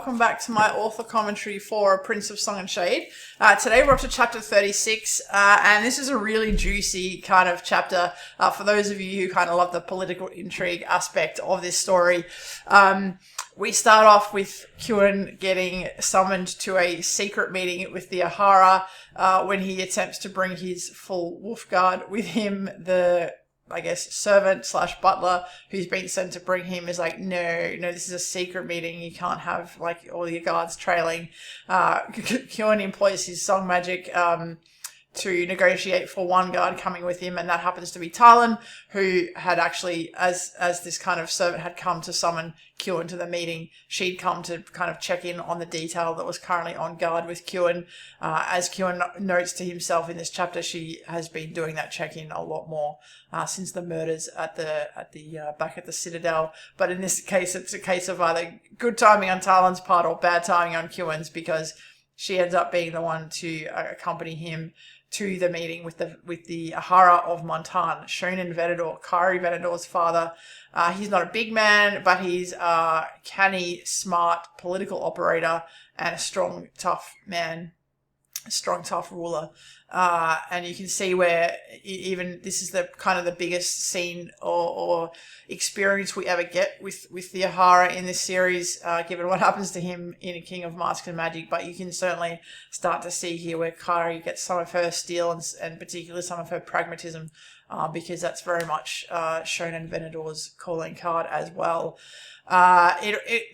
welcome back to my author commentary for Prince of Song and Shade. Today we're up to chapter 36, and this is a really juicy kind of chapter for those of you who kind of love the political intrigue aspect of this story. We start off with Cuinn getting summoned to a secret meeting with the Ahara when he attempts to bring his full wolf guard with him. The servant / butler who's been sent to bring him is like, no, this is a secret meeting. You can't have like all your guards trailing. Cuinn employs his song magic to negotiate for one guard coming with him, and that happens to be Talyn, who had actually, as this kind of servant had come to summon Cuinn to the meeting, she'd come to kind of check in on the detail that was currently on guard with Cuinn. As Cuinn notes to himself in this chapter, she has been doing that check-in a lot more since the murders at the back at the Citadel. But in this case, it's a case of either good timing on Talyn's part or bad timing on Cuinn's, because she ends up being the one to accompany him to the meeting with the Ahara of Montagn, Shonin Venador, Kaeri Venador's father. He's not a big man, but he's a canny, smart political operator and a strong, tough man, a strong, tough ruler. And you can see where even this is the kind of the biggest scene or experience we ever get with the Ahara in this series, given what happens to him in A King of Masks and Magic. But you can certainly start to see here where Kaeri gets some of her steel and particularly some of her pragmatism, because that's very much Shonin Venador's calling card as well.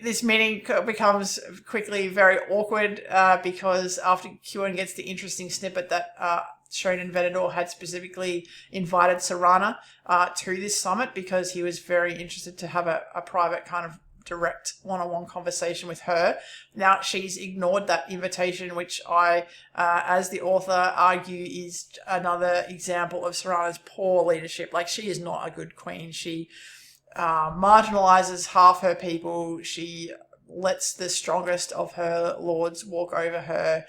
This meeting becomes quickly very awkward because after Cuinn gets the interesting snippet that Shonin Venador had specifically invited Sarana to this summit because he was very interested to have a private kind of direct one-on-one conversation with her. Now she's ignored that invitation, which I, as the author, argue is another example of Sarana's poor leadership. Like, she is not a good queen. She marginalizes half her people. She lets the strongest of her lords walk over her.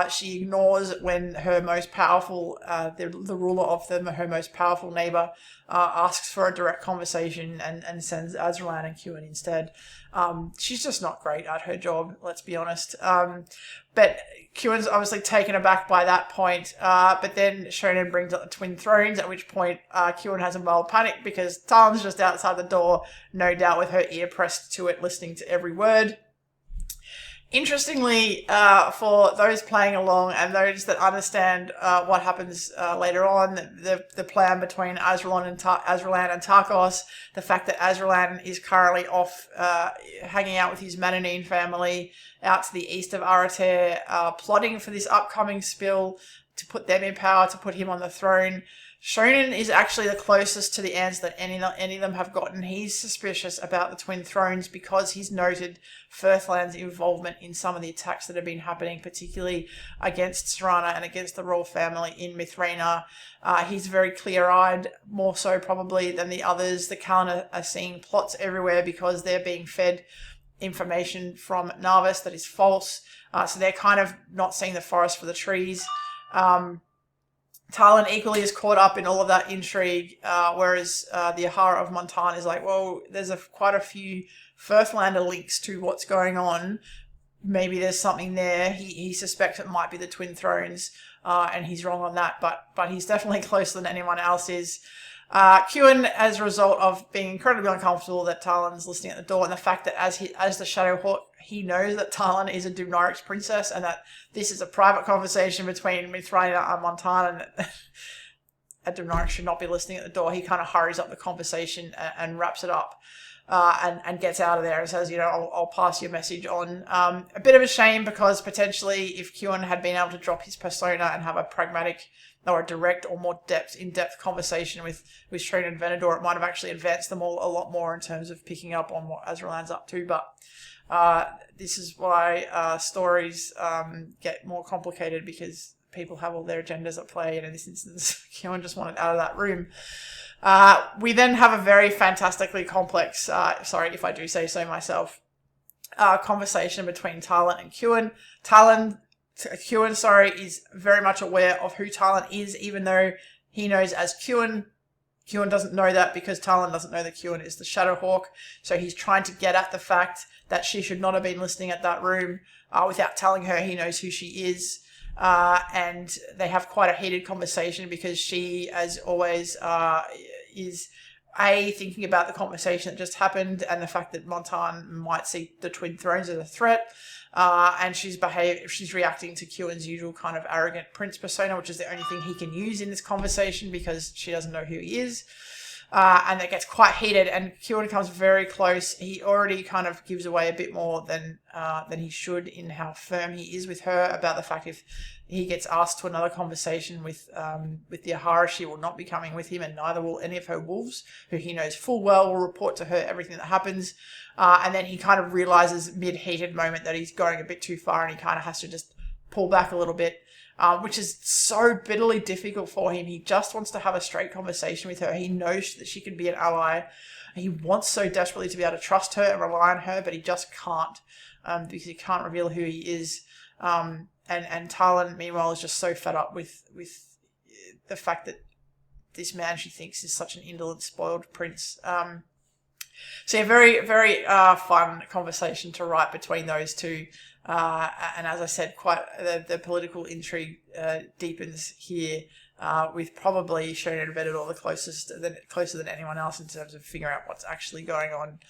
She ignores when her most powerful, the ruler of them, her most powerful neighbor, asks for a direct conversation and sends Azralan and Cuinn instead. She's just not great at her job, let's be honest. But Cuinn's obviously taken aback by that point. But then Shonin brings up the twin thrones, at which point Cuinn has a mild panic because Talyn's just outside the door, no doubt with her ear pressed to it, listening to every word. Interestingly, for those playing along and those that understand what happens later on, the plan between Azralan and Tarkos, the fact that Azralan is currently off hanging out with his Mananine family out to the east of Arater, plotting for this upcoming spill to put them in power, to put him on the throne. Shonin is actually the closest to the answer that any of them have gotten. He's suspicious about the Twin Thrones because he's noted Firthland's involvement in some of the attacks that have been happening, particularly against Sarana and against the royal family in Mithraena. He's very clear-eyed, more so probably than the others. The Kalin are seeing plots everywhere because they're being fed information from Narvis that is false. So they're kind of not seeing the forest for the trees. Talyn equally is caught up in all of that intrigue, whereas the Ahara of Montagn is like, well, there's quite a few Firthlander links to what's going on. Maybe there's something there. He suspects it might be the Twin Thrones, and he's wrong on that, but he's definitely closer than anyone else is. Cuinn, as a result of being incredibly uncomfortable that Talyn's listening at the door, and the fact that as the Shadow Hawk, he knows that Talyn is a Dumnorix princess and that this is a private conversation between Mithraena and Montagn, and a Dumnorix should not be listening at the door. He kind of hurries up the conversation and wraps it up and gets out of there and says, I'll pass your message on. A bit of a shame because potentially if Cuinn had been able to drop his persona and have a pragmatic or a direct or more in-depth conversation with Shonin Venador, it might have actually advanced them all a lot more in terms of picking up on what Azralan's up to. But this is why stories get more complicated, because people have all their agendas at play, and in this instance, Cuinn just wanted out of that room. We then have a very fantastically complex, sorry if I do say so myself, conversation between Talyn and Cuinn. Cuinn is very much aware of who Talyn is, even though he knows as Cuinn, Cuinn doesn't know that because Talyn doesn't know that Cuinn is the Shadowhawk. So he's trying to get at the fact that she should not have been listening at that room without telling her he knows who she is. And they have quite a heated conversation because she, as always, is thinking about the conversation that just happened and the fact that Montagn might see the Twin Thrones as a threat. And she's reacting to Cuinn's usual kind of arrogant prince persona, which is the only thing he can use in this conversation because she doesn't know who he is. And it gets quite heated, and Cuinn comes very close. He already kind of gives away a bit more than he should in how firm he is with her about the fact if he gets asked to another conversation with the Ahara, she will not be coming with him, and neither will any of her wolves, who he knows full well will report to her everything that happens. And then he kind of realizes mid-heated moment that he's going a bit too far, and he kind of has to just pull back a little bit. Which is so bitterly difficult for him. He just wants to have a straight conversation with her. He knows that she can be an ally. He wants so desperately to be able to trust her and rely on her, but he just can't because he can't reveal who he is. And Talyn, meanwhile, is just so fed up with the fact that this man she thinks is such an indolent, spoiled prince. So a very, very fun conversation to write between those two. And as I said, quite the political intrigue deepens here with probably Shonin Venador closer than anyone else in terms of figuring out what's actually going on.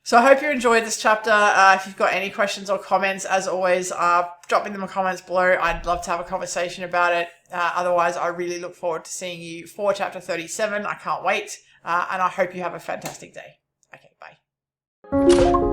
So I hope you enjoyed this chapter. If you've got any questions or comments, as always, drop in the comments below. I'd love to have a conversation about it. Otherwise, I really look forward to seeing you for chapter 37. I can't wait. And I hope you have a fantastic day. Okay, bye.